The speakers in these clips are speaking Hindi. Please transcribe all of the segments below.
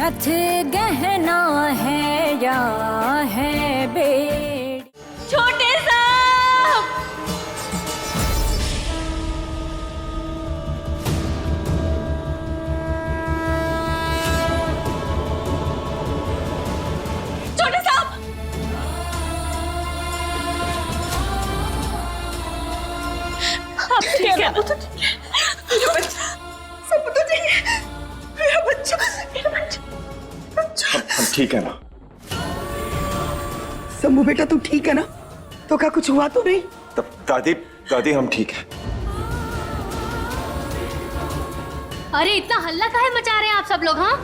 रथ गहना है या है बेड़ी। छोटे साहब, छोटे साहब, आप ठीक है? मेरा बच्चा, सब तो ठीक है। मेरा बच्चा, मेरा बच्चा। हम ठीक है ना? शंभू बेटा तू ठीक है ना? तो क्या कुछ हुआ तो नहीं? तब दादी दादी हम ठीक है। अरे इतना हल्ला काहे मचा रहे हैं आप सब लोग? हाँ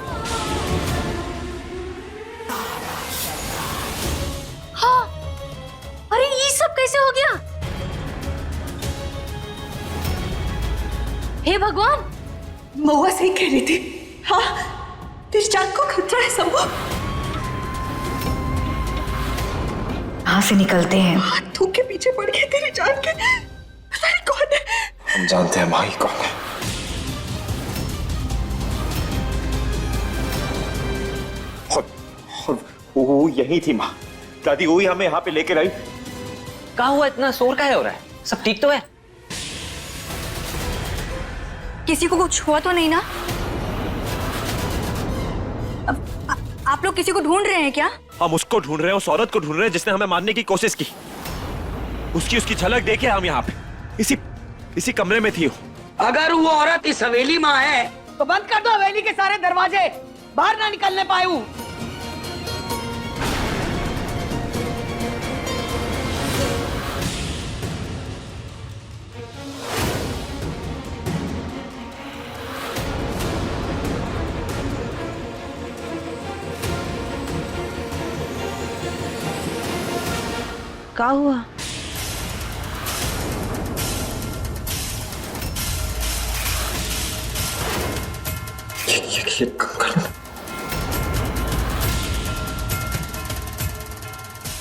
हाँ, अरे ये सब कैसे हो गया? हे भगवान, महुआ सही कह रही थी। हाँ, तेरी जान को खतरा है शंभू। कहाँ से निकलते हैं? हाथों के पीछे पड़ गए तेरी जान के। पता नहीं कौन है। हम जानते हैं माही कौन है। और वो यही थी माँ। दादी वही हमें यहाँ पे लेकर आई। कहाँ हुआ? इतना शोर काहे हो रहा है? सब ठीक तो है? किसी को कुछ हुआ तो नहीं ना? आप लोग किसी को ढूंढ रहे हैं क्या? हम उसको ढूंढ रहे हैं, उस औरत को ढूंढ रहे हैं जिसने हमें मारने की कोशिश की। उसकी झलक देखे हम यहाँ पे इसी कमरे में थी वो। अगर वो औरत इस हवेली में है तो बंद कर दो हवेली के सारे दरवाजे, बाहर ना निकलने पाए वो। क्या हुआ? ये कंगन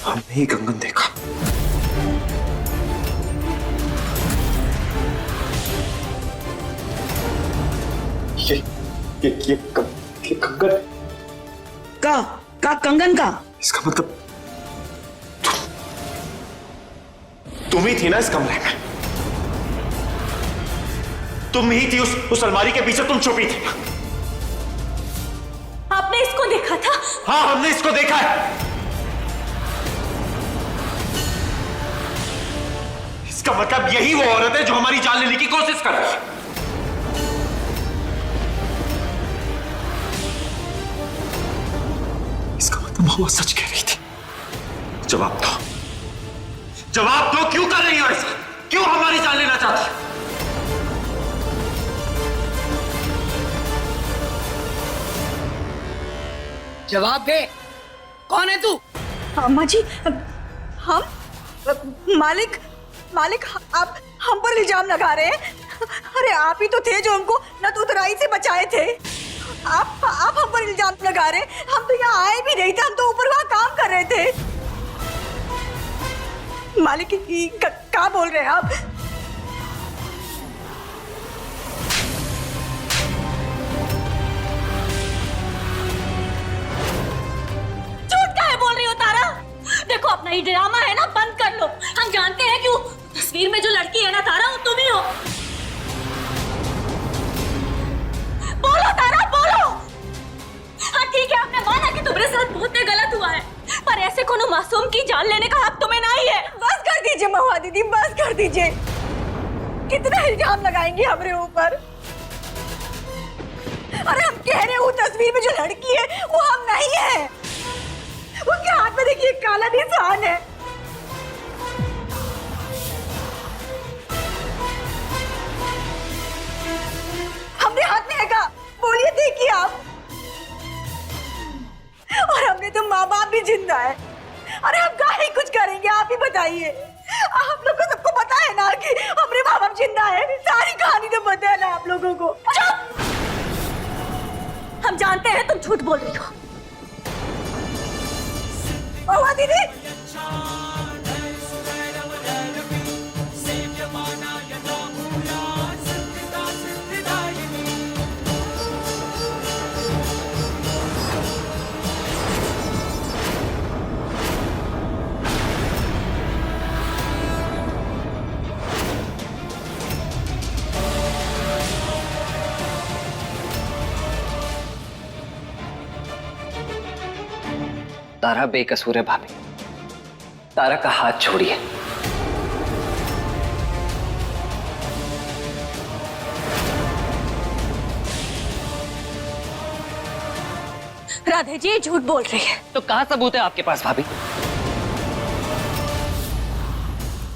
हमने ही कंगन देखा। ये कंगन का कंगन का इसका मतलब तुम ही थी ना इस कमरे में? तुम ही थी उस अलमारी के पीछे, तुम छुपी थी। आपने इसको देखा था? हाँ, हमने इसको देखा है। इसका मतलब यही वो औरत है जो हमारी जान लेने की कोशिश कर रही है। इसका मतलब महुआ सच कह रही थी। जवाब दो, जवाब दो, क्यों कर रही हो ऐसा? क्यों हमारी जान लेना चाहती हो? जवाब दे, कौन है तू? अम्मा जी, हम मालिक आप हम पर इल्जाम लगा रहे हैं। अरे आप ही तो थे जो हमको नतुतराई से बचाए थे। आप हम पर इल्जाम लगा रहे हैं। हम तो यहाँ आए भी नहीं थे, हम तो ऊपर वहाँ काम कर रहे थे। मालिक क्या बोल रहे हैं आप? झूठ काहे बोल रही हो तारा? देखो अपना ही ड्रामा है ना, बंद कर लो। हम जानते हैं कि वो तस्वीर में जो लड़की है ना तारा, वो तुम ही हो। बोलो तारा, बोलो। हाँ ठीक है, आपने माना कि तुम्हारे साथ बहुत गलत हुआ है, पर ऐसे कोनो मासूम की जान लेने का हक तुम्हें नहीं है। बस कर दीजिए महुआ दीदी, बस कर दीजिए। कितना इल्जाम लगाएंगे हमारे ऊपर? अरे हम कह रहे हैं वो तस्वीर में जो लड़की है वो हम नहीं है। उनके हाथ में देखिए काला निशान है। हमने हाथ में है का? बोलिए, देखिए आप। और हमने तो माँ बाप भी जिंदा है। अरे हम काहे कुछ करेंगे, आप ही बताइए। आप लोग को सबको पता है ना कि हमारे माँ बाप जिंदा है। सारी कहानी तो पता है ना आप लोगों को। चुप! हम जानते हैं तुम झूठ बोल रही हो। महुआ दीदी, तारा बेकसूर है भाभी। तारा का हाथ छोड़िए। राधे जी ये झूठ बोल रही है। तो कहाँ सबूत है आपके पास भाभी?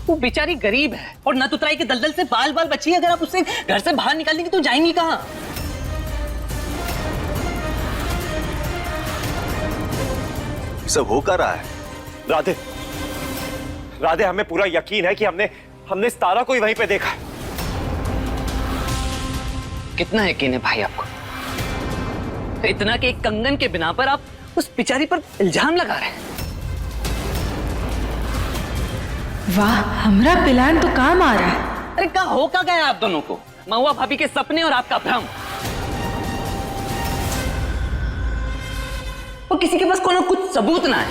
वो बेचारी गरीब है और नतुतराई के दलदल से बाल बाल बची है। अगर आप उसे घर से बाहर निकालेंगे तो जाएंगी कहाँ? सब हो क्या रहा है? राधे, राधे हमें पूरा यकीन है कि हमने इस तारा को ही वहीं पे देखा है। कितना यकीन है भाई आपको? इतना कि एक कंगन के बिना पर आप उस बेचारी पर इल्जाम लगा रहे हैं। वाह, हमरा प्लान तो काम आ रहा है। अरे क्या हो क्या गया आप दोनों को? महुआ भाभी के सपने और आपका भ्रम। और किसी के पास कोनो कुछ सबूत ना है।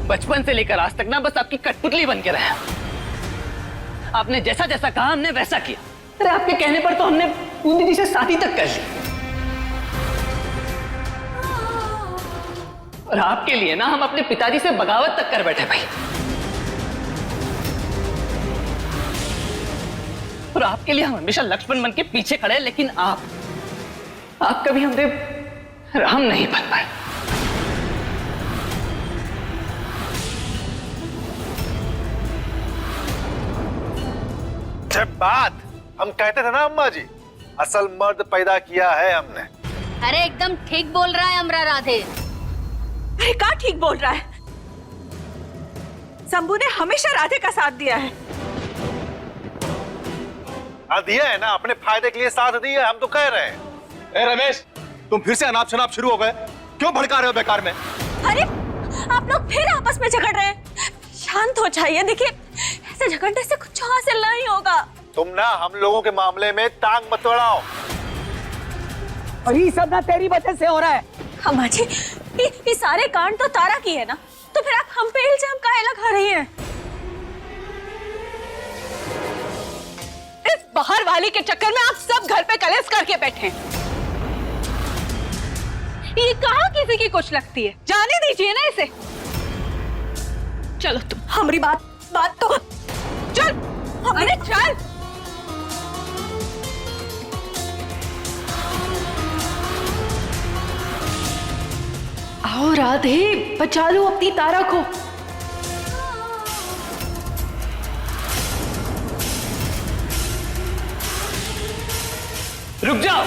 बचपन से लेकर आज तक ना बस आपकी कठपुतली बन के रहा। आपने जैसा जैसा कहा हमने वैसा किया। अरे आपके कहने पर तो हमने बूंदी जी से शादी तक कर ली। और आपके लिए ना हम अपने पिताजी से बगावत तक कर बैठे भाई। और आपके लिए हम हमेशा लक्ष्मण बन के पीछे खड़े, लेकिन आप कभी हमसे राम नहीं बन पाए। जब बात हम कहते थे ना अम्मा जी, असल मर्द पैदा किया है हमने। अरे एकदम ठीक बोल रहा है हमरा राधे। अरे क्या ठीक बोल रहा है? शंभू ने हमेशा राधे का साथ दिया है। दिया है ना, अपने फायदे के लिए साथ दिया है, हम तो कह रहे हैं। ए रमेश, तुम फिर से अनाप शनाप शुरू हो गए। क्यों भड़का रहे हो बेकार में? अरे आप लोग फिर आपस में झगड़ रहे हैं। शांत हो जाइए। देखिए ऐसे झगड़ने से कुछ हासिल नहीं होगा। तुम ना हम लोगों के मामले में टांग मत अड़ाओ। और ये सब ना तेरी वजह से हो रहा है। अम्मा जी ये सारे कांड तो तारा की है ना, तो फिर आप हम पे इल्जाम काहे लगा रही हैं? इस बाहर वाली के चक्कर में आप सब घर पे कलेश करके बैठे हैं। ये कहाँ किसी की कुछ लगती है? जाने दीजिए ना इसे। चलो तुम हमारी बात तो चल। हमने चल। आओ राधे, बचा लो अपनी तारा को। रुक जाओ।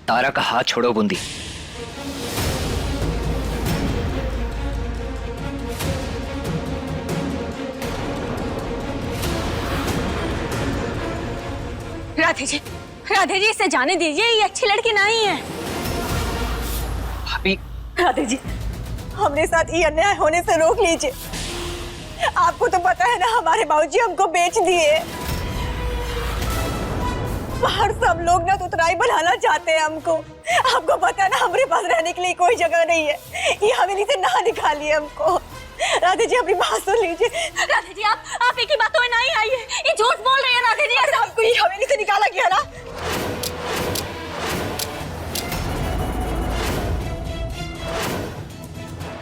तारा का हाथ छोड़ो बूंदी। राधे जी इसे जाने दीजिए। ये अच्छी लड़की नहीं है। भाभी, राधे जी हमरे साथ ये अन्याय होने से रोक लीजिए। आपको तो पता है ना, हमारे बाबूजी हमको बेच दिए। बाहर सब लोग ना तुतराई बनाना चाहते हैं हमको। आपको पता है ना, हमारे पास रहने के लिए कोई जगह नहीं है। ये हवेली से ना निकालिए हमको। राधे जी अपनी बात सुन लीजिए। राधे जी आप एक ही बातों में नहीं आई है। ये झूठ बोल रही है राधे जी। ऐसा आपको ये हवेली से निकाला गया ना।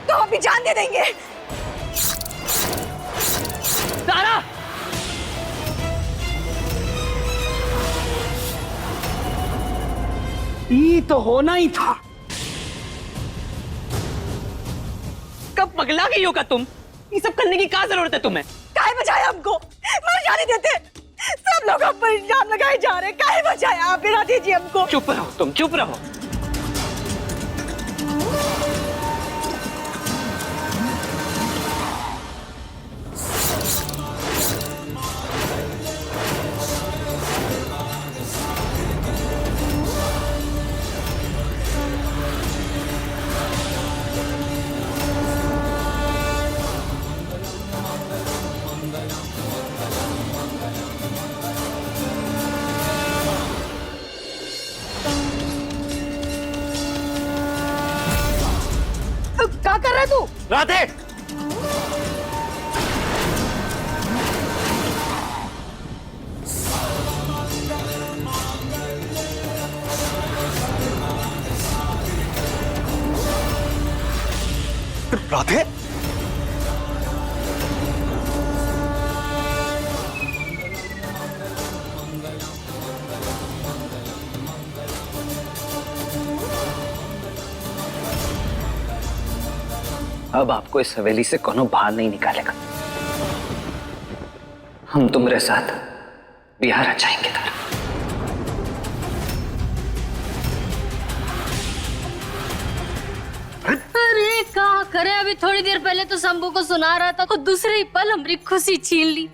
तो हम भी जान दे देंगे। तारा! ये तो होना ही था। कब पगला गई होगा तुम? ये सब करने की क्या जरूरत है तुम्हें? काहे बचाया हमको? मर जाने देते। सब लोग हम पर इल्जाम लगाए जा रहे हैं। काहे बचाया आप? राधे जी हमको। चुप रहो तुम, चुप रहो। रहे तू? राधे, राधे, अब आपको इस हवेली से कोनो बाहर नहीं निकालेगा। हम तुम्हारे साथ बिहार रचाएंगे तारा। अरे क्या करे, अभी थोड़ी देर पहले तो शंभू को सुना रहा था, और दूसरे ही पल हमारी खुशी छीन ली।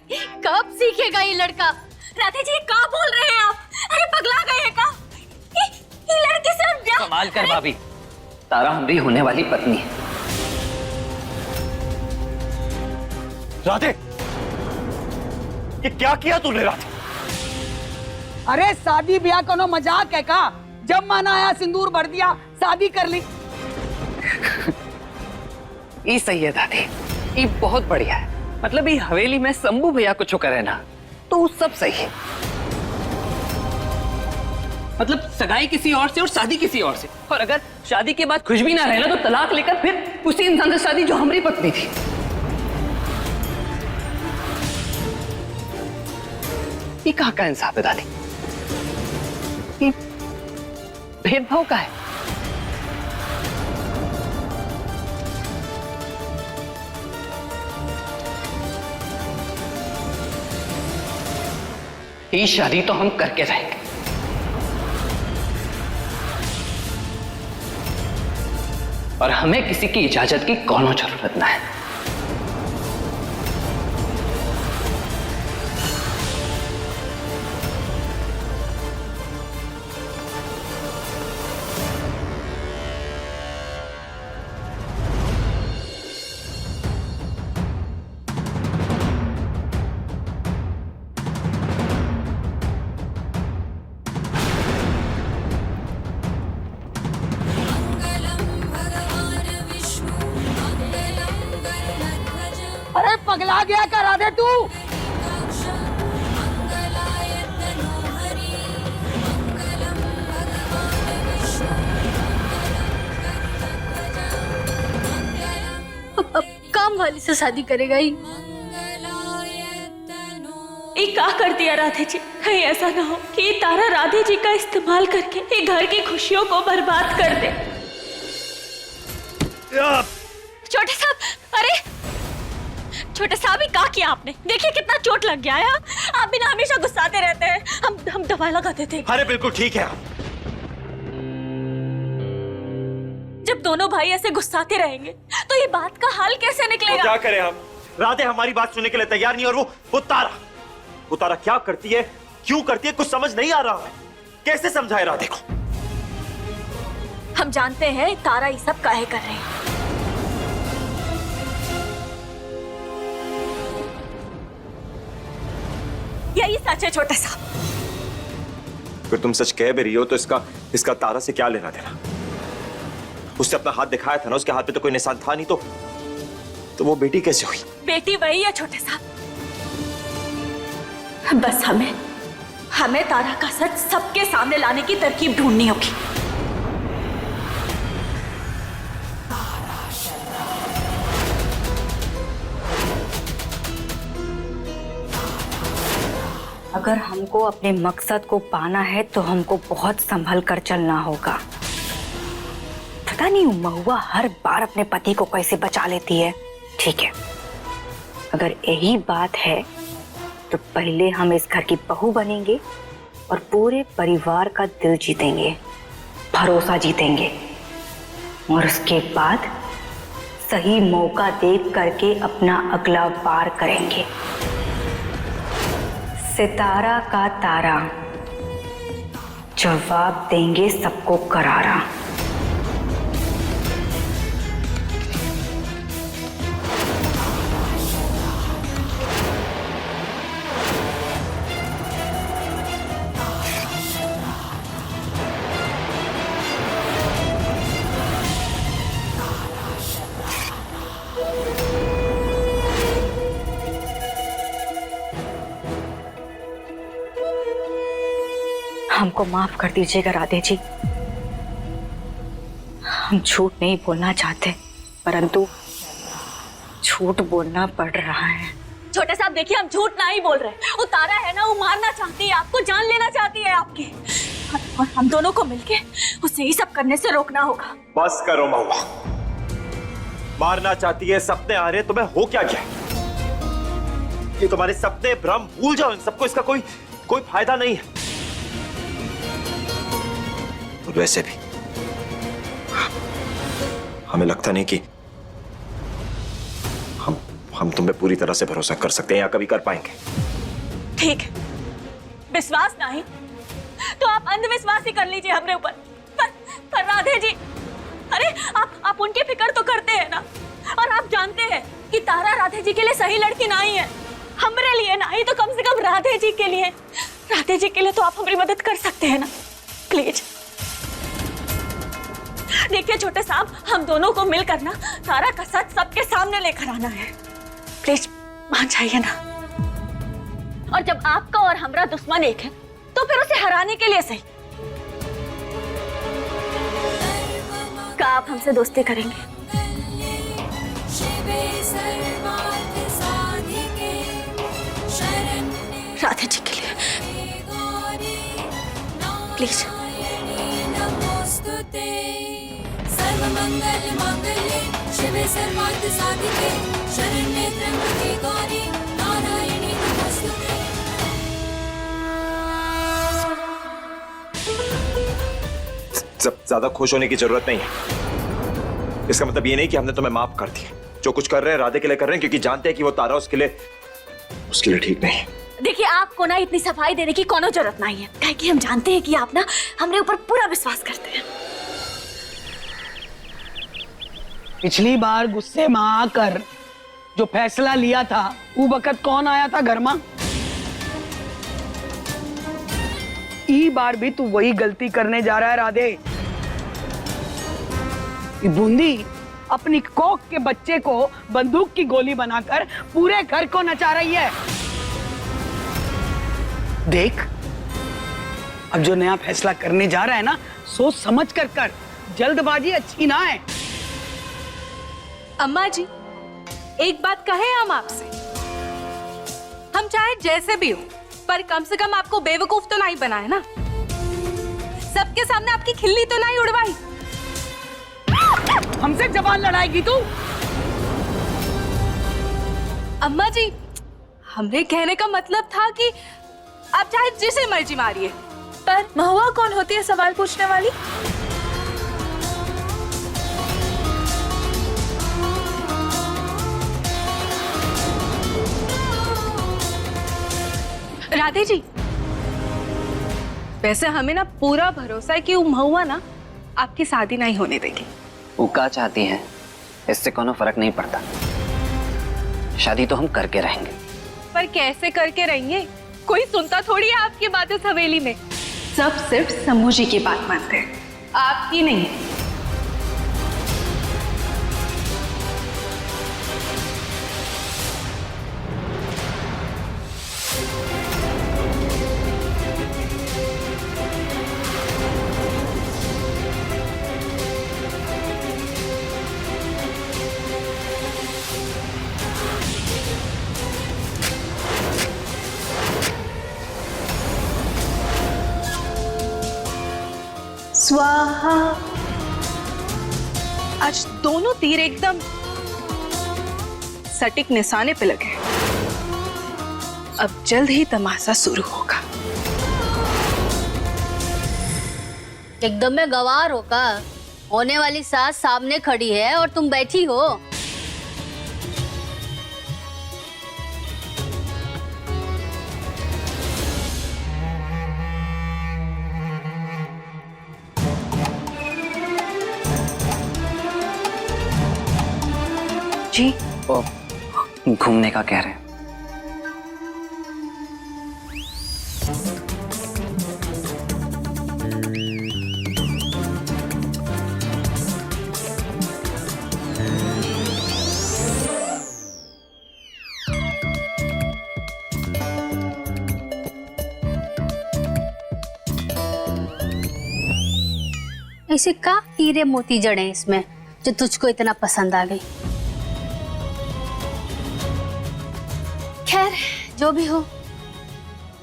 कब सीखेगा ये लड़का? राधे जी क्या बोल रहे हैं आप? अरे पगला गए हैं क्या? ये लड़के से हम ब्याह? कमाल कर भाभी, तारा हमारी होने वाली पत्नी है। राधे, ये क्या किया तूने राधे? अरे शादी ब्याह कोनो मजाक है का? जब मन आया सिंदूर भर दिया, शादी कर ली। ये सही है दादी, ये बहुत बढ़िया है। मतलब ये हवेली में शंभू भैया कुछ करे ना तो वो सब सही है। मतलब सगाई किसी और से और शादी किसी और से, और अगर शादी के बाद खुश भी ना रहे ना तो तलाक लेकर फिर उसी इंसान से शादी जो हमारी पत्नी थी। ये कहाँ का इंसाफ है दादी? ये भेदभाव का है। ये शादी तो हम करके रहेंगे। और हमें किसी की इजाजत की कोनो जरूरत ना है। अरे पगला गया का राधे तू? अब काम वाली से शादी करेगा ही। ये क्या कर दिया राधे जी? कहीं ऐसा ना हो कि ये तारा राधे जी का इस्तेमाल करके ये घर की खुशियों को बर्बाद कर दे। छोटे साहब, अरे छोटे साहब ही क्या किया आपने? देखिए कितना चोट लग गया है। आप भी ना हमेशा गुस्साते रहते हैं। हम दवा लगाते थे। अरे बिल्कुल ठीक है आप। जब दोनों भाई ऐसे गुस्साते रहेंगे तो ये बात का हल कैसे तो निकलेगा? क्या करें हम? राधे हमारी बात सुनने के लिए तैयार नहीं, और वो तारा क्या करती है, क्यों करती है, कुछ समझ नहीं आ रहा है। कैसे समझाए राधे को? हम जानते हैं तारा ये सब काहे कर रहे हैं। यही सच है छोटे साहब। फिर तुम सच कह भी रही हो तो इसका तारा से क्या लेना देना? उसने अपना हाथ दिखाया था ना, उसके हाथ पे तो कोई निशान था नहीं, तो वो बेटी कैसे हुई? बेटी वही है छोटे साहब। बस हमें तारा का सच सबके सामने लाने की तरकीब ढूंढनी होगी। अगर हमको अपने मकसद को पाना है तो हमको बहुत संभल कर चलना होगा। पता नहीं महुआ हर बार अपने पति को कैसे बचा लेती है। ठीक है, अगर यही बात है तो पहले हम इस घर की बहू बनेंगे और पूरे परिवार का दिल जीतेंगे, भरोसा जीतेंगे, और उसके बाद सही मौका देख करके अपना अगला वार करेंगे। सितारा का तारा जवाब देंगे सबको करारा। हमको माफ कर दीजिएगा राधे जी। हम झूठ नहीं बोलना चाहते, परंतु झूठ बोलना पड़ रहा है। छोटे साहब देखिए, हम झूठ नहीं बोल रहे। वो तारा है ना, वो मारना चाहती है आपको, जान लेना चाहती है आपकी, और हम दोनों को मिलके उसे ये सब करने से रोकना होगा। बस करो महुआ, मारना चाहती है, सपने आ रहे, तुम्हें हो क्या गया? ये तुम्हारे सपने भ्रम, भूल जाओ इन सबको, इसका कोई फायदा नहीं है। और वैसे भी हमें लगता नहीं कि हम तुम पे पूरी तरह से भरोसा कर सकते हैं या कभी कर पाएंगे। ठीक है, विश्वास नहीं तो आप अंधविश्वास ही कर लीजिए हमरे ऊपर। पर राधे जी, अरे आप उनकी फिक्र तो करते हैं ना, और आप जानते हैं कि तारा राधे जी के लिए सही लड़की नहीं है। हमरे लिए नहीं तो कम से कम राधे जी के लिए, राधे जी के लिए तो आप हमारी मदद कर सकते हैं ना, प्लीज। देखिए छोटे साहब, हम दोनों को मिलकर ना तारा का सच सबके सामने लेकर आना है, प्लीज मान जाइए ना। और जब आपका और हमारा दुश्मन एक है तो फिर उसे हराने के लिए सही। क्या आप हमसे दोस्ती करेंगे? राधे जी के लिए प्लीज। सर्वमंगल मांगल्ये शिवे सर्वार्थ साधिके शरण्ये त्र्यंबके गौरी नारायणी नमोस्तुते। ज्यादा खुश होने की जरूरत नहीं है। इसका मतलब ये नहीं कि हमने तुम्हें माफ कर दिया। जो कुछ कर रहे हैं राधे के लिए कर रहे हैं, क्योंकि जानते हैं कि वो तारा उसके लिए ठीक नहीं है। देखिए, आपको ना इतनी सफाई देने की कोनो जरूरत नहीं है, काहे कि हम जानते हैं कि आप ना हमरे ऊपर पूरा विश्वास करते हैं। पिछली बार गुस्से में आकर जो फैसला लिया था, वो वक्त कौन आया था घर में? ई बार भी तू वही गलती करने जा रहा है राधे। ये बूंदी अपनी कोख के बच्चे को बंदूक की गोली बनाकर पूरे घर को नचा रही है। देख, अब जो नया फैसला करने जा रहा है ना, सोच समझ कर जल्दबाजी अच्छी ना है। अम्मा जी, एक बात कहे हम आपसे, हम चाहे जैसे भी हो, पर कम से कम आपको बेवकूफ तो नहीं बनाए ना, सबके सामने आपकी खिल्ली तो नहीं उड़वाई। हमसे जबान लड़ाएगी तू? अम्मा जी, हमरे कहने का मतलब था कि आप चाहे जिसे मर्जी मारिए, पर महुआ कौन होती है सवाल पूछने वाली? राधे जी, वैसे हमें ना पूरा भरोसा है कि वो महुआ ना आपकी शादी नहीं होने देगी। वो क्या चाहती हैं इससे कोनो फर्क नहीं पड़ता, शादी तो हम करके रहेंगे। पर कैसे करके रहेंगे? कोई सुनता थोड़ी है आपकी बात इस हवेली में। सब सिर्फ शंभू जी की बात मानते हैं, आपकी नहीं। स्वाहा। आज दोनों तीर एकदम सटीक निशाने पे लगे। अब जल्द ही तमाशा शुरू होगा। एकदम में गवार होगा, होने वाली सास सामने खड़ी है और तुम बैठी हो। जी, वो घूमने का कह रहे हैं। ऐसे का हीरे मोती जड़े इसमें जो तुझको इतना पसंद आ गई? खैर जो भी हो,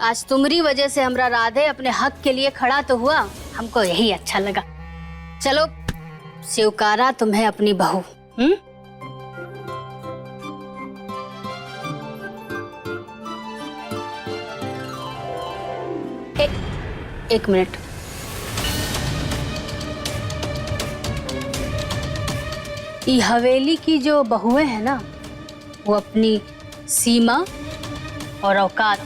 आज तुम्हारी वजह से हमरा राधे अपने हक के लिए खड़ा तो हुआ, हमको यही अच्छा लगा। चलो स्वीकारा तुम्हें अपनी बहू। एक मिनट, ये हवेली की जो बहुएं हैं ना, वो अपनी सीमा और औकात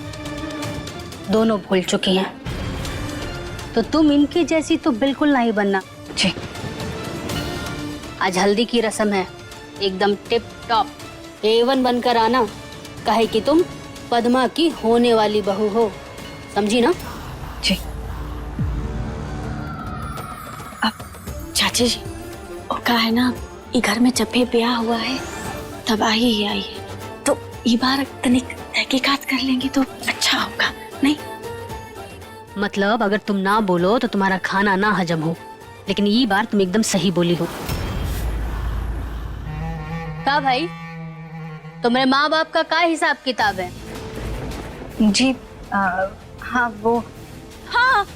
दोनों भूल चुकी हैं। तो तुम इनकी जैसी तो बिल्कुल नहीं बनना। जी। आज हल्दी की रस्म है, एकदम टिप टॉप A1 बनकर आना, कहे कि तुम पद्मा की होने वाली बहू हो, समझी ना? जी। चाची जी, और कहा है ना, ये घर में जब भी ब्याह हुआ है तब आई ही आई है, तो ये बार तनिक तहकीकात कर लेंगे तो अच्छा होगा, नहीं? मतलब अगर तुम ना बोलो तो तुम्हारा खाना ना हजम हो, लेकिन ये बार तुम एकदम सही बोली हो। का भाई, तुम्हारे माँ बाप का क्या हिसाब किताब है? जी हाँ वो, हाँ,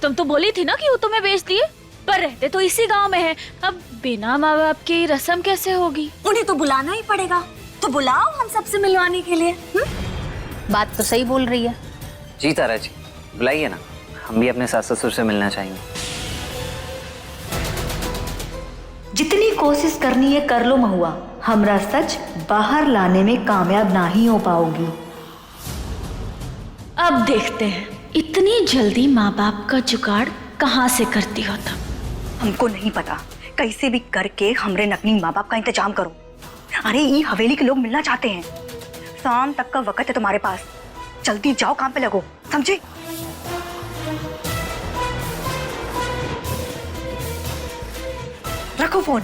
तुम तो बोली थी ना कि वो तुम्हें बेच दिए, पर रहते तो इसी गांव में है। अब बिना माँ बाप की रस्म कैसे होगी? उन्हें तो बुलाना ही पड़ेगा, तो बुलाओ हम सबसे मिलवाने के लिए। बात तो सही बोल रही है। जी तारा जी, बुलाइए ना, हम भी अपने सास ससुर से मिलना चाहेंगे। जितनी कोशिश करनी है कर लो महुआ, हमरा सच बाहर लाने में कामयाब ना ही हो पाओगी। अब देखते हैं इतनी जल्दी माँ बाप का जुगाड़ कहाँ से करती हो तुम। हमको नहीं पता, कैसे भी करके हमरे नकली माँ बाप का इंतजाम करो। अरे ये हवेली के लोग मिलना चाहते हैं, शाम तक का वक्त है तुम्हारे पास, जल्दी जाओ काम पे लगो, समझे? रखो फोन।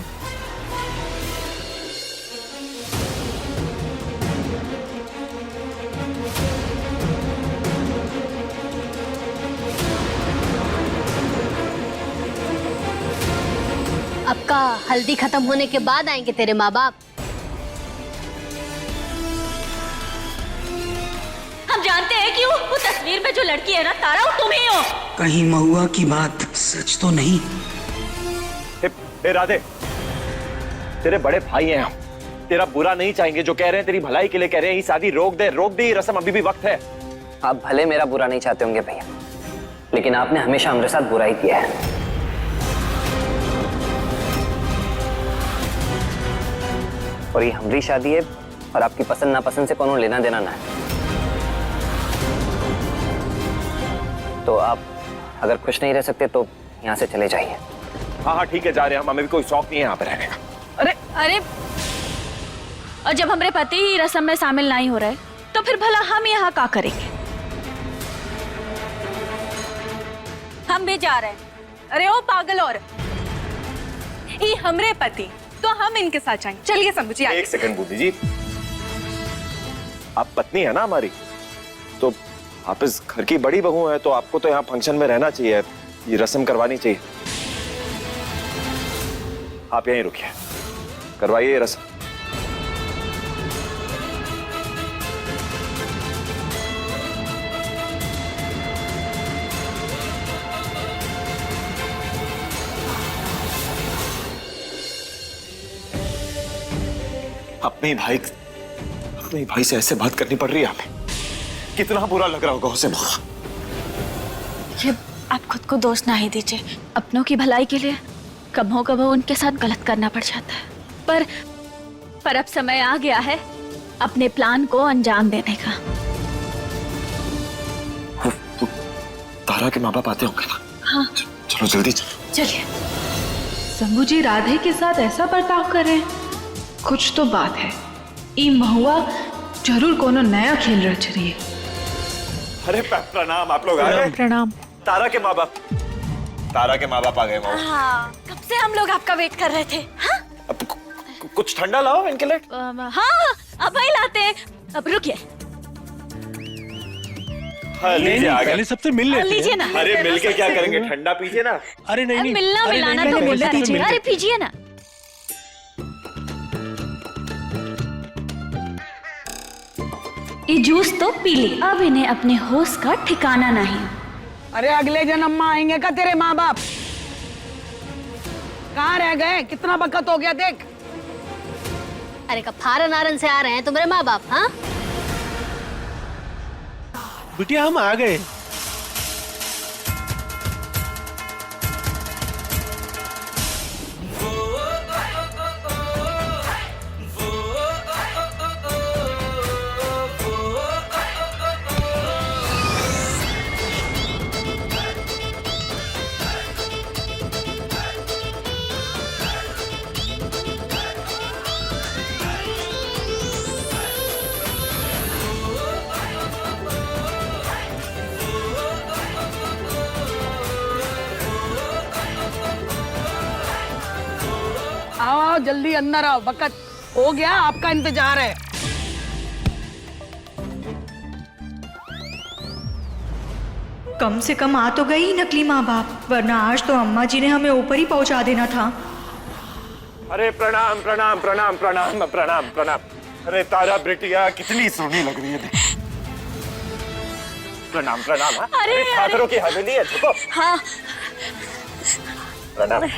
अब का हल्दी खत्म होने के बाद आएंगे तेरे माँ बाप। हम जानते हैं कि वो तस्वीर में जो लड़की है ना तारा, वो तुम ही हो। कहीं महुआ की बात सच तो नहीं? ए राधे, तेरे बड़े भाई हैं हम, तेरा बुरा नहीं चाहेंगे, जो कह रहे हैं तेरी भलाई के लिए कह रहे हैं। ये शादी रोक दे, ये रस्म अभी भी वक्त है। आप भले मेरा बुरा नहीं चाहते होंगे भैया, लेकिन आपने हमेशा हमारे साथ बुरा ही किया है। और ये हमारी शादी है, और आपकी पसंद नापसंद से कोनो लेना देना ना है। तो आप अगर खुश नहीं रह सकते तो यहाँ से चले जाइए। हाँ ठीक है, जा रहे हैं हम, हमें भी कोई शौक नहीं है यहाँ पे रहने का। अरे, और जब हमारे पति ही रस्म में शामिल नहीं हो रहे तो फिर भला हम यहाँ क्या करेंगे? हम भी जा रहे हैं। अरे ओ पागल, और ये हमरे पति, तो हम इनके साथ जाएंगे। चलिए शंभू जी। एक सेकंड बूटी जी, आप पत्नी है ना हमारी, तो आप इस घर की बड़ी बहू है, तो आपको तो यहाँ फंक्शन में रहना चाहिए, ये रस्म करवानी चाहिए। आप यहीं रुकिए, करवाइए ये रस्म। अपने भाई से ऐसे बात करनी पड़ रही है हमें, कितना बुरा लग रहा होगा उसे। ये आप खुद को दोष ना ही दीजिए, अपनों की भलाई के लिए कभी कभी उनके साथ गलत करना पड़ जाता है, पर अब समय आ गया है अपने प्लान को अंजाम देने का। तारा के माँ बाप आते होंगे ना? हाँ चलो जल्दी चलो। चलिए। शंभू जी राधे के साथ ऐसा बर्ताव कर रहे हैं, कुछ तो बात है। ई महुआ जरूर कोनो नया खेल रच रही है। अरे प्रणाम, आप लोग आ गए? प्रणाम। तारा के माँ बाप आ गए। हाँ, कब से हम लोग आपका वेट कर रहे थे। हाँ? अब कुछ ठंडा लाओ इनके लिए। हाँ अब ही लाते हैं, अब रुकिए। हाँ, लीजिए आ गया। पहले सबसे मिल लेते हैं। लीजिए ना। अरे मिलके क्या करेंगे, ठंडा पीजिए ना। अरे नहीं नहीं, मिलना अरे मिलाना नहीं, तो नहीं, होता सबसे है। मिल अरे लेते पीजिए ना। ये जूस तो पी ली, अब इन्हें अपने होश का ठिकाना नहीं। अरे अगले जन्म में आएंगे का तेरे माँ बाप? कहाँ रह गए? कितना वक्त हो गया देख। अरे का फारन आरन से आ रहे हैं तुम्हारे माँ बाप? हाँ, बिटिया हम आ गए। आओ आओ जल्दी अंदर आओ, वक्त हो गया, आपका इंतजार है। कम से कम आ तो गई नकली माँ बाप, वरना आज तो अम्मा जी ने हमें ऊपर ही पहुंचा देना था। अरे प्रणाम प्रणाम प्रणाम प्रणाम प्रणाम प्रणाम। अरे तारा बिटिया कितनी सोहनी लग रही है। प्रणाम प्रणाम। हाँ? अरे ठाकरों की हवेली है, देखो। हाँ। प्रणाम।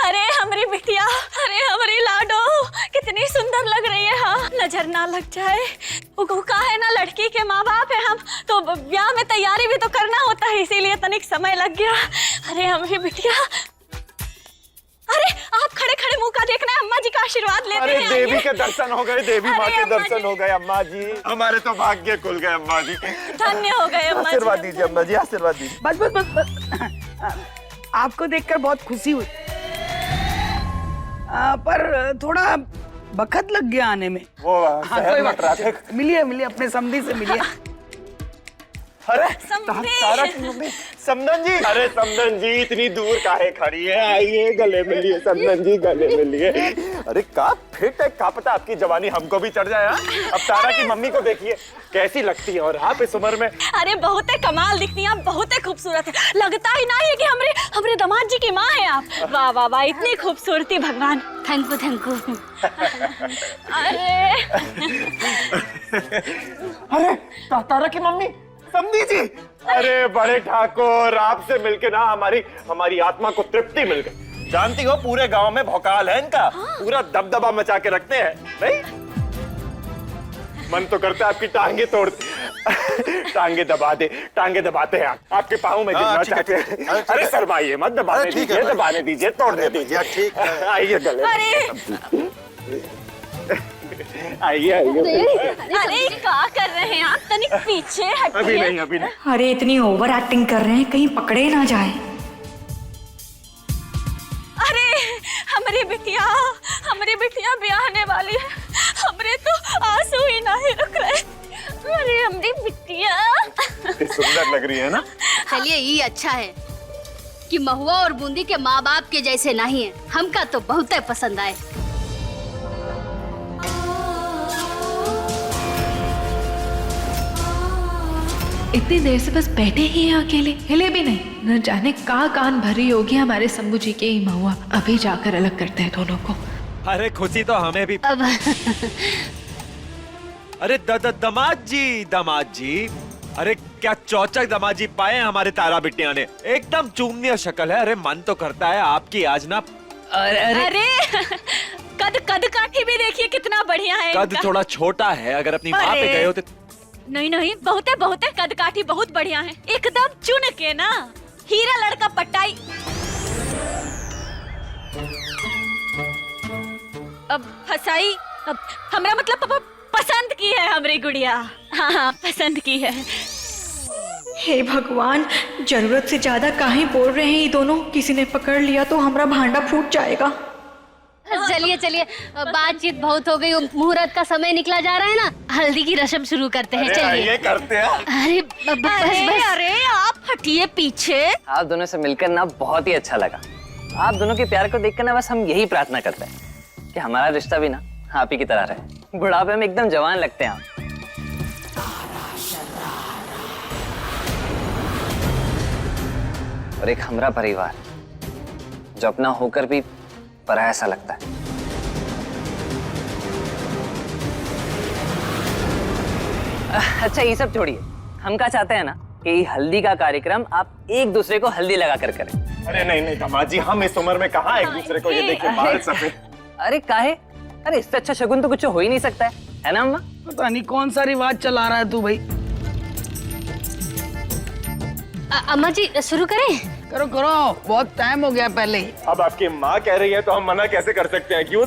अरे हमारी बिटिया, अरे हमारी लाडो कितनी सुंदर लग रही है। हाँ, नजर ना लग जाए। वो का है ना, लड़की के माँ बाप है हम, तो ब्याह में तैयारी भी तो करना होता है, इसीलिए तनिक समय लग गया। अरे हमारी बिटिया, अरे आप खड़े खड़े मुंह का देखना है, अम्मा जी का आशीर्वाद लेते अरे हैं। देवी के दर्शन हो गए, देवी माँ के अम्मा दर्शन जी। हो गए। अम्मा जी हमारे तो भाग्य खुल गए। अम्मा जी धन्य हो गए अम्मा जी। आशीर्वाद दीजिए अम्मा जी, आशीर्वाद दीजिए। बस बस बस, बस। आपको देखकर बहुत खुशी हुई, पर थोड़ा वक्त लग गया आने में। वो कोई बात नहीं। मिलिए मिलिए, अपने समधी से मिलिए। अरे समधी। तारा की मम्मी, समदन जी। अरे समदन जी इतनी दूर काहे खड़ी है, आइए गले मिलिए। समदन जी गले मिलिए। अरे का फिट है, का पता आपकी जवानी हमको भी चढ़ जाए। हाँ? अब तारा की मम्मी को देखिए कैसी लगती है, और आप इस उम्र में। अरे बहुत कमाल दिखती हैं आप, बहुत खूबसूरत है। लगता ही नहीं है कि हमरे दामाद जी की माँ है आप। वाह वाह वाह, इतनी खूबसूरती भगवान। Thank you thank you. अरे तारा की मम्मी, समधी जी। अरे बड़े ठाकुर, आपसे मिलके ना हमारी आत्मा को तृप्ति मिल गई। जानती हो पूरे गांव में भौकाल है इनका। पूरा दबदबा मचा के रखते हैं। नहीं मन तो करता है आपकी टांगे तोड़ टांगे दबाते हैं। आपके पाँव में गिरना चाहते हैं। अरे शर्माइए मत, दबाने दीजिए, दबाने दीजिए, तोड़ने दीजिए। ठीक है, आइए गले। आइए आइए। अरे क्या कर रहे हैं आप, तनिक पीछे हटिए। अभी नहीं। अरे इतनी ओवर एक्टिंग कर रहे हैं, कहीं पकड़े ना जाए। अरे हमारी बिटिया ब्याहने वाली है, हमरे तो आंसू ही नहीं रुक रहे। अरे हमारी बिटिया सुंदर लग रही है ना। चलिए ये अच्छा है कि महुआ और बूंदी के माँ बाप के जैसे नहीं है, हमका तो बहुत पसंद आए। इतनी देर से बस बैठे ही हैं अकेले, हिले भी नहीं। न जाने का कान भरी होगी हमारे शंभू जी के ही महुआ। अभी जाकर अलग करते हैं दोनों को। अरे खुशी तो हमें भी। अब अरे दामाद जी, अरे क्या चौचक दामाद जी पाए हमारे तारा बिटिया ने। एकदम चूमनीय शक्ल है। अरे मन तो करता है आपकी आज ना। अरे कद काठी भी देखिए कितना बढ़िया है। कद थोड़ा छोटा है, अगर अपनी माँ पे गए होते। नहीं बहुत है कद काठी बहुत बढ़िया है, एकदम चुन के ना हीरा लड़का पटाई। अब फसाई, अब हमरा मतलब पसंद की है हमारी गुड़िया। हाँ पसंद की है। हे भगवान, जरूरत से ज्यादा काहे बोल रहे हैं ये दोनों। किसी ने पकड़ लिया तो हमारा भांडा फूट जाएगा। चलिए बातचीत बहुत हो गई, मुहूर्त का समय निकला जा रहा है ना, हल्दी की रस्म शुरू करते हैं। चलिए ये करते हैं। अरे बस अरे आप हटिए पीछे। आप दोनों से मिलकर ना बहुत ही अच्छा लगा। आप दोनों के प्यार को देखकर ना बस हम यही प्रार्थना करते हैं कि हमारा रिश्ता भी ना आप ही की तरह रहे। बुढ़ापे में एकदम जवान लगते हैं आप। और एक हमरा परिवार जो अपना होकर भी पराया सा लगता है। अच्छा ये सब छोड़िए, हम क्या चाहते हैं ना कि हल्दी का कार्यक्रम आप एक दूसरे को हल्दी लगा कर करें। अरे नहीं नहीं दामाद जी, हम इस उम्र में कहाँ एक दूसरे को, ये देखिए बाल सफेद। अरे काहे? अरे इससे अच्छा शगुन तो कुछ हो ही नहीं सकता है ना अम्मा? पता नहीं कौन सा रिवाज चला रहा है तू भाई। अम्मा जी शुरू करें? करो करो, बहुत टाइम हो गया पहले ही। अब आपकी माँ कह रही है तो हम मना कैसे कर सकते हैं, क्यों?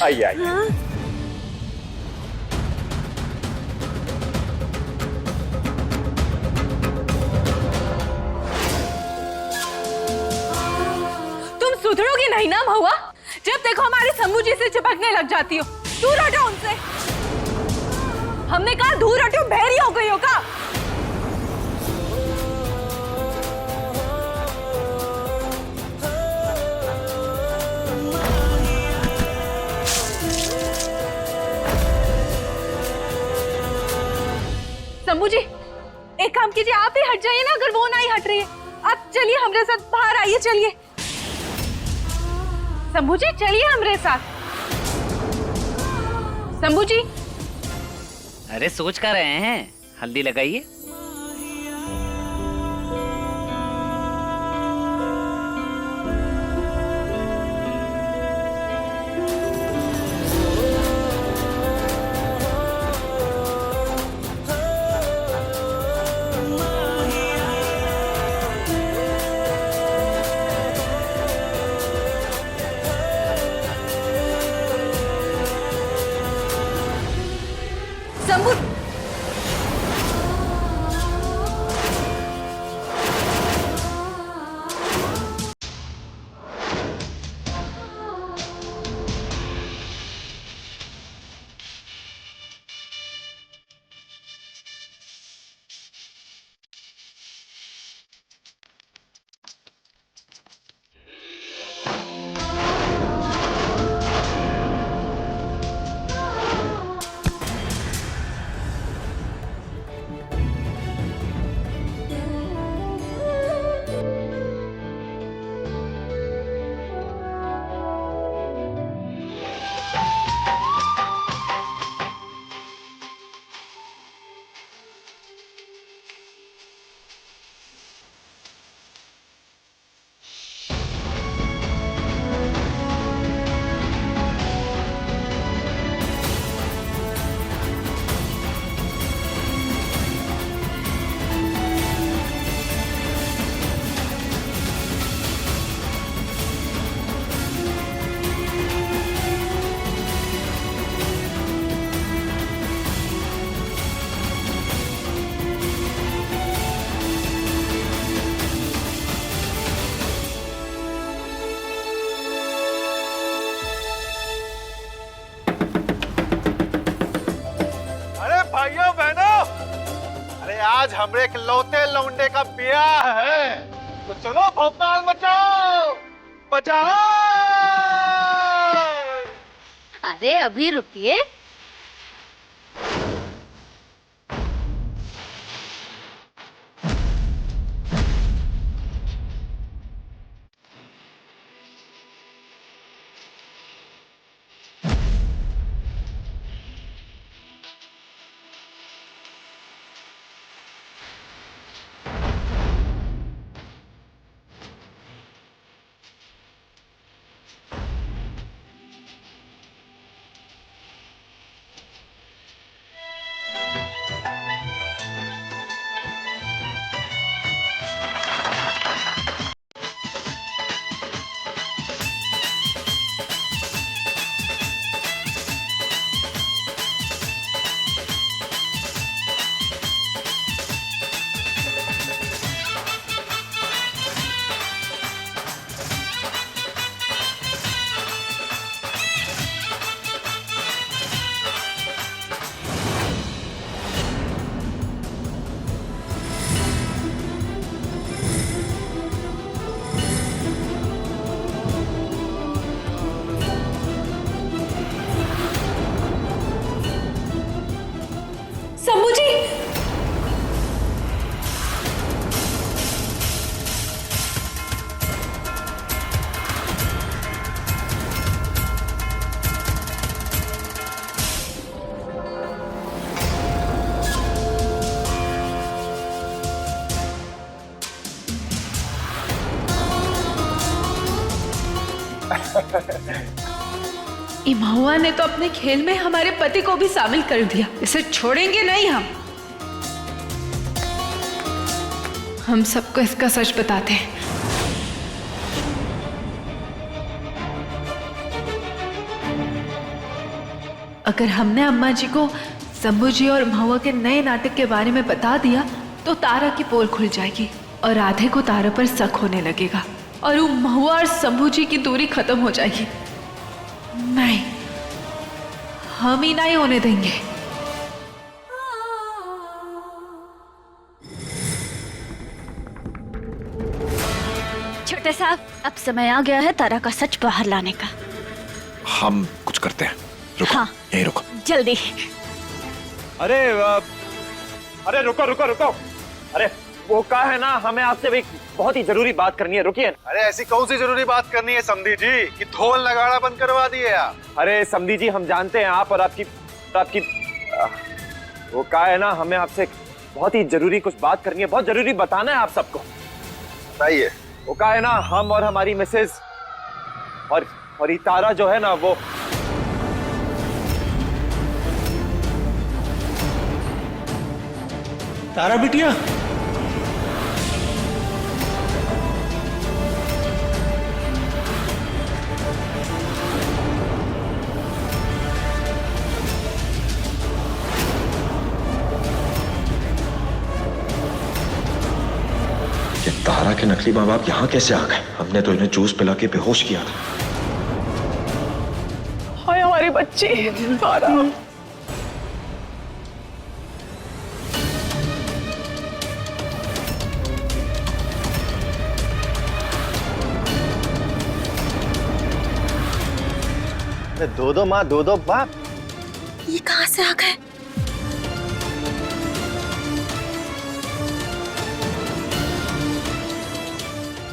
आइए आइए। तुम सुधरोगी नहीं ना महुआ? जब देखो हमारे शंभू जी से चिपकने लग जाती हो। दूर हटो उनसे। हमने कहा दूर हटो, बहरी हो गई हो का? शंभू जी एक काम कीजिए, आप ही हट जाइए ना, अगर वो नहीं हट रही है। आप चलिए हमारे साथ, बाहर आइए, चलिए शंभू जी, चलिए हमारे साथ। शंभू जी अरे सोच कर रहे हैं, हल्दी लगाइए। शंभू भाइयों बहनों, अरे आज हमरे इकलौते लौंडे का ब्याह है, तो चलो भोपाल मचाओ, बजाओ। अरे अभी रुकिए। महुआ ने तो अपने खेल में हमारे पति को भी शामिल कर दिया, इसे छोड़ेंगे नहीं हम सबको इसका सच बताते हैं। अगर हमने अम्मा जी को शंभू जी और महुआ के नए नाटक के बारे में बता दिया तो तारा की पोल खुल जाएगी और राधे को तारा पर शक होने लगेगा और वो महुआ और शंभू जी की दूरी खत्म हो जाएगी। नहीं, हम ही नहीं होने देंगे। छोटे साहब, अब समय आ गया है तारा का सच बाहर लाने का। हम कुछ करते हैं, रुको। हाँ। यहीं रुको। जल्दी। अरे रुको रुको रुको। अरे वो कहा है ना, हमें आपसे भी बहुत ही जरूरी बात करनी है, रुकिए। अरे ऐसी कौन सी जरूरी बात करनी है समधी जी कि ढोल नगाड़ा बंद करवा दिए आप? अरे समधी जी, हम जानते हैं आप और आपकी वो कहा है ना, हमें आपसे बहुत ही जरूरी कुछ बात करनी है, बहुत जरूरी बताना है आप सबको। बताइए। वो कहा है ना, हम और हमारी मिसेज और ये तारा जो है ना, वो तारा बिटिया, ये तारा के नकली माँ बाप यहाँ कैसे आ गए? हमने तो इन्हें जूस पिला के बेहोश किया था। हाय हमारी बच्ची तारा। दो माँ दो बाप, ये कहाँ से आ गए?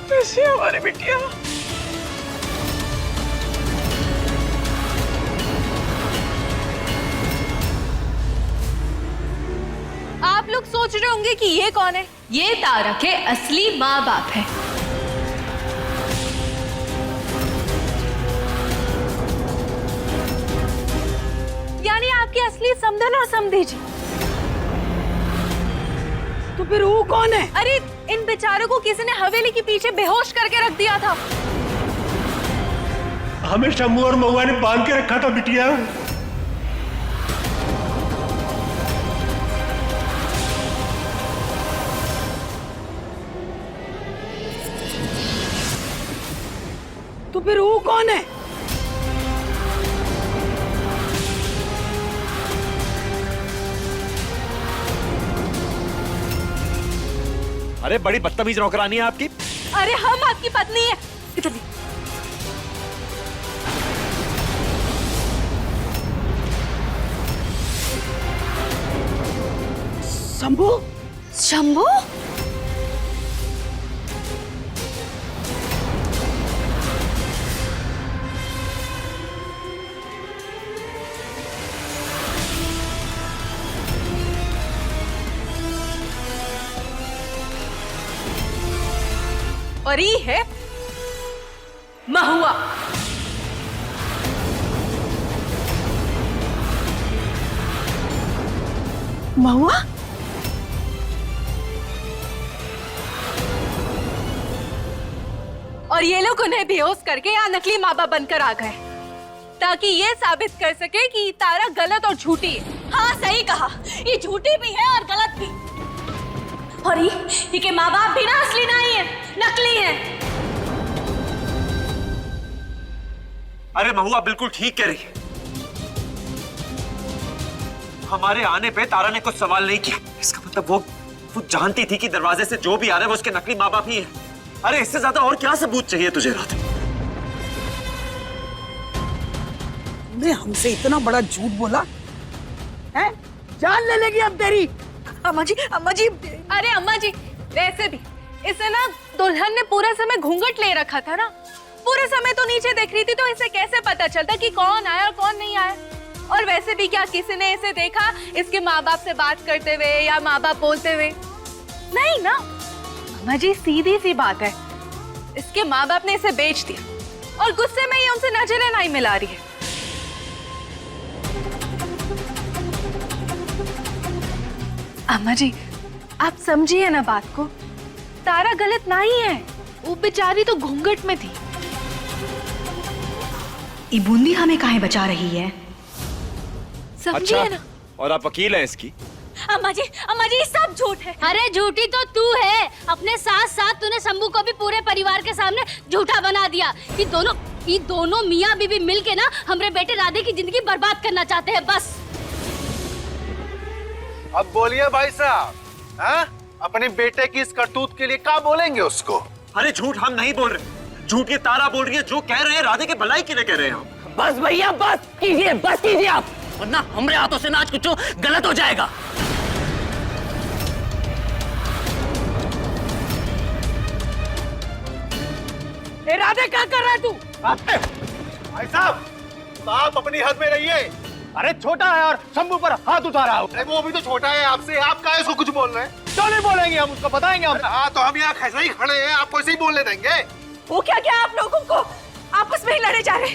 कैसी है हमारी बिटिया? आप लोग सोच रहे होंगे कि ये कौन है? ये तारा के असली माँ बाप है। यानी आपकी असली समधन और समधी जी। तो फिर वो कौन है? अरे इन बेचारों को किसी ने हवेली के पीछे बेहोश करके रख दिया था। हमें शंभू और महुआ ने बांध के रखा था बिटिया। तो फिर वो कौन है? अरे बड़ी बदतमीज नौकरानी है आपकी। अरे हम आपकी पत्नी है। जल्दी। शंभू? शंभू? और ये है महुआ। महुआ? और ये लोग उन्हें बेहोश करके यहाँ नकली माँ बाप बनकर आ गए ताकि ये साबित कर सके कि तारा गलत और झूठी है। हाँ सही कहा, ये झूठी भी है और गलत भी। और ये के माँ बाप भी ना असली नहीं है, नकली है। अरे महुआ बिल्कुल ठीक कह रही है। हमारे आने पे तारा ने कुछ सवाल नहीं किया, इसका मतलब वो जानती थी कि दरवाजे से जो भी आ रहा है वो उसके नकली माँ बाप ही है। अरे इससे ज्यादा और क्या सबूत चाहिए तुझे राधे? तुमने हमसे इतना बड़ा झूठ बोला है? जान ले लेगी अब तेरी। अम्मा जी, अम्मा जी। अरे अम्मा जी, वैसे भी इसे ना दुल्हन ने पूरा समय घूंघट ले रखा था ना, पूरे समय तो नीचे देख रही थी, तो इसे कैसे पता चलता कि कौन आया और कौन नहीं आया? और वैसे भी क्या किसी ने इसे देखा इसके माँ बाप से बात करते हुए या माँ बाप बोलते हुए? नहीं ना अम्मा जी, सीधी सी बात है, इसके माँ बाप ने इसे बेच दिया और गुस्से में ये उनसे नजरें नहीं मिला रही है। अम्मा जी, आप समझिए ना बात को। तारा गलत नहीं है, वो बेचारी तो घूंघट में थी। ये बूंदी हमें काहे बचा रही है? समझिए ना। और आप वकील हैं इसकी? अम्मा जी ये सब झूठ है। अरे झूठी तो तू है। अपने साथ साथ तूने शंभू को भी पूरे परिवार के सामने झूठा बना दिया। ये दोनों मियाँ बीवी मिलके ना हमारे बेटे राधे की जिंदगी बर्बाद करना चाहते हैं बस। अब बोलिए भाई साहब, हाँ? अपने बेटे की इस करतूत के लिए क्या बोलेंगे उसको? अरे झूठ हम नहीं बोल रहे, झूठ ये तारा बोल रही है। जो कह रहे हैं राधे के भलाई के लिए कह रहे हैं हम। बस भैया बस कीजिए आप, वरना हमारे हाथों से ना आज कुछ गलत हो जाएगा। राधे क्या कर रहा है तू? भाई साहब, आप अपनी हद में रहिए। अरे छोटा है और शंभू पर हाथ उठा रहा हो। अरे वो भी तो छोटा है आपसे, आप क्या इसको कुछ बोल रहे हैं? क्यों नहीं बोलेंगे, हम उसको बताएंगे। हम हाँ तो हम यहाँ ऐसे ही खड़े हैं, आपको ऐसे ही बोलने देंगे? वो क्या क्या आप लोगों को आपस में ही लड़े जा रहे?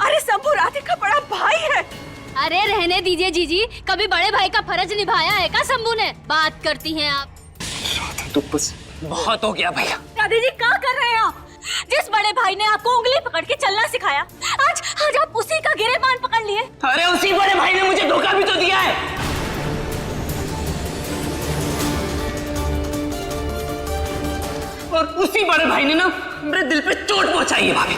अरे शंभू राधे का बड़ा भाई है। अरे रहने दीजिए जीजी, कभी बड़े भाई का फर्ज निभाया है क्या शंभू ने? बात करती हैं आप। तो बस बहुत हो गया भैया। राधे जी क्या कर रहे हैं आप? जिस बड़े भाई ने आपको उंगली पकड़ के चलना सिखाया, आज आप उसी का गिरेबान पकड़ लिए। अरे उसी बड़े भाई ने मुझे धोखा भी तो दिया है। और उसी बड़े भाई ने ना मेरे दिल पे चोट पहुंचाई है भाभी।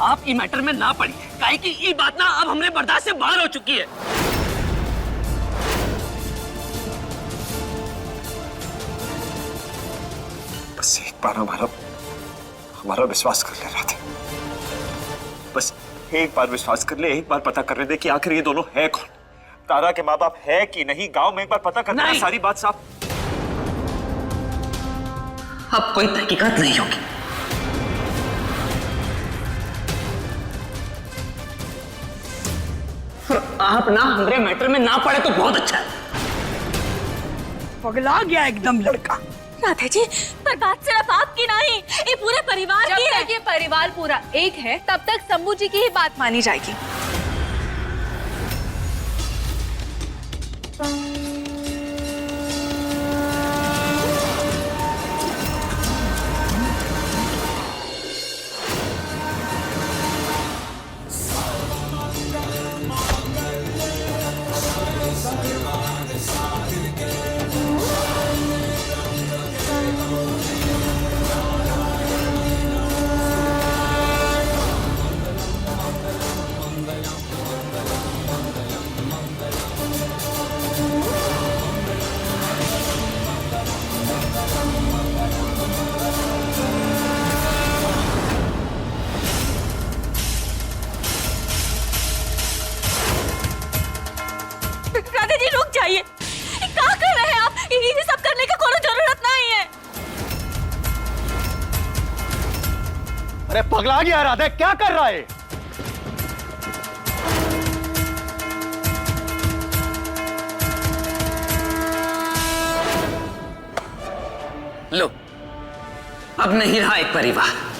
आप ये मैटर में ना पड़ी, काहे कि ये बात ना अब हमरे बर्दाश्त से बाहर हो चुकी है। बस एक बार हमारा विश्वास कर ले राधे। बस एक बार विश्वास कर ले, एक बार पता करने दे कि आखिर ये दोनों है कौन। तारा के माँ बाप है कि नहीं, गांव में एक बार पता करना है, सारी बात साफ। अब कोई तहकीकात नहीं होगी। आप ना हमारे मैटर में ना पड़े तो बहुत अच्छा है। पगला गया एकदम लड़का। राधे जी, पर बात सिर्फ आपकी नहीं, ये पूरे परिवार की है। जब तक ये परिवार पूरा एक है, तब तक शंभू जी की ही बात मानी जाएगी। राधे जी रुक जाइए, क्या कर रहे हैं आप? ये सब करने की कोई जरूरत नहीं है। अरे पगला गया राधे, क्या कर रहा है? लो, अब नहीं रहा एक परिवार।